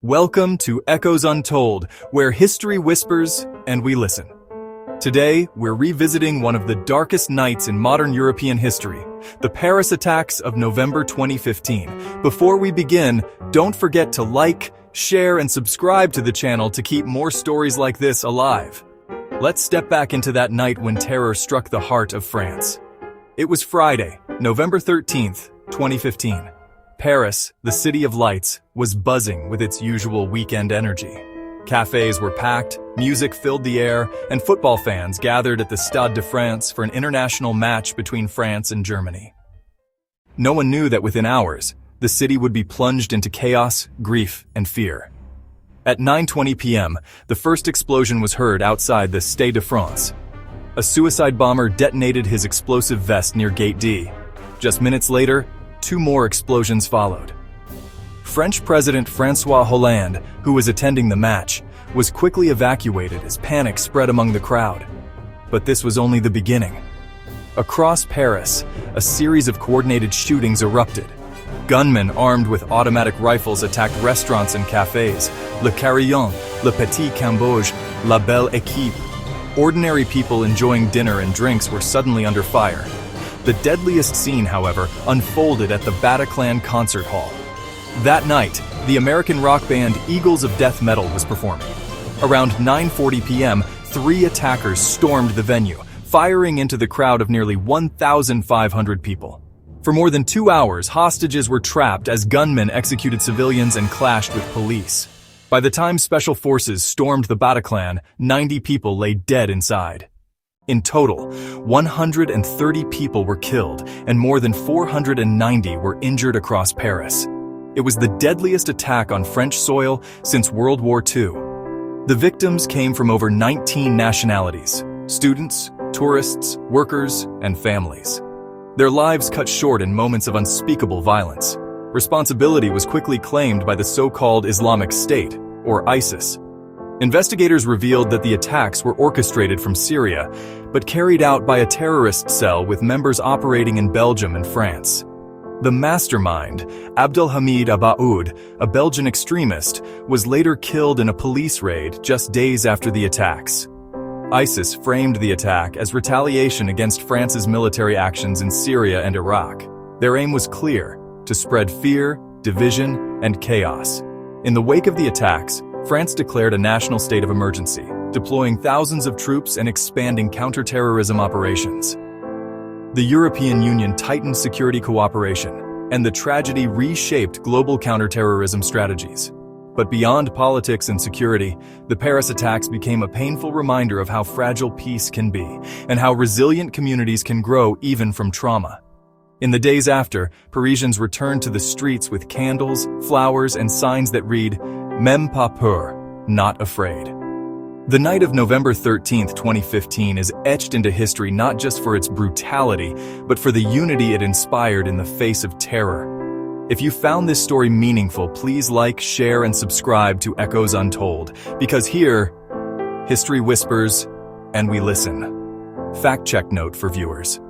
Welcome to Echoes Untold, where history whispers and we listen. Today, we're revisiting one of the darkest nights in modern European history, the Paris attacks of November 2015. Before we begin, don't forget to like, share, and subscribe to the channel to keep more stories like this alive. Let's step back into that night when terror struck the heart of France. It was Friday, November 13th, 2015. Paris, the city of lights, was buzzing with its usual weekend energy. Cafés were packed, music filled the air, and football fans gathered at the Stade de France for an international match between France and Germany. No one knew that within hours, the city would be plunged into chaos, grief, and fear. At 9:20 p.m., the first explosion was heard outside the Stade de France. A suicide bomber detonated his explosive vest near Gate D. Just minutes later, two more explosions followed. French President François Hollande, who was attending the match, was quickly evacuated as panic spread among the crowd. But this was only the beginning. Across Paris, a series of coordinated shootings erupted. Gunmen armed with automatic rifles attacked restaurants and cafés, Le Carillon, Le Petit Cambodge, La Belle Équipe. Ordinary people enjoying dinner and drinks were suddenly under fire. The deadliest scene, however, unfolded at the Bataclan concert hall. That night, the American rock band Eagles of Death Metal was performing. Around 9:40 p.m., three attackers stormed the venue, firing into the crowd of nearly 1,500 people. For more than 2 hours, hostages were trapped as gunmen executed civilians and clashed with police. By the time special forces stormed the Bataclan, 90 people lay dead inside. In total, 130 people were killed and more than 490 were injured across Paris. It was the deadliest attack on French soil since World War II. The victims came from over 19 nationalities: students, tourists, workers, and families. Their lives cut short in moments of unspeakable violence. Responsibility was quickly claimed by the so-called Islamic State, or ISIS. Investigators revealed that the attacks were orchestrated from Syria, but carried out by a terrorist cell with members operating in Belgium and France. The mastermind, Abdelhamid Abaoud, a Belgian extremist, was later killed in a police raid just days after the attacks. ISIS framed the attack as retaliation against France's military actions in Syria and Iraq. Their aim was clear: to spread fear, division, and chaos. In the wake of the attacks, France declared a national state of emergency, deploying thousands of troops and expanding counterterrorism operations. The European Union tightened security cooperation, and the tragedy reshaped global counterterrorism strategies. But beyond politics and security, the Paris attacks became a painful reminder of how fragile peace can be, and how resilient communities can grow even from trauma. In the days after, Parisians returned to the streets with candles, flowers, and signs that read, "Même pas peur," not afraid. The night of November 13th, 2015 is etched into history not just for its brutality, but for the unity it inspired in the face of terror. If you found this story meaningful, please like, share, and subscribe to Echoes Untold, because here, history whispers and we listen. Fact-check note for viewers.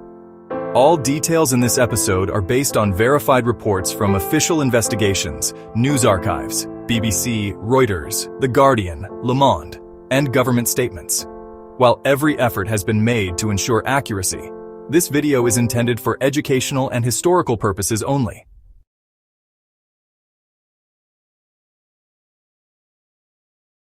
All details in this episode are based on verified reports from official investigations, news archives, BBC, Reuters, The Guardian, Le Monde, and government statements. While every effort has been made to ensure accuracy, this video is intended for educational and historical purposes only.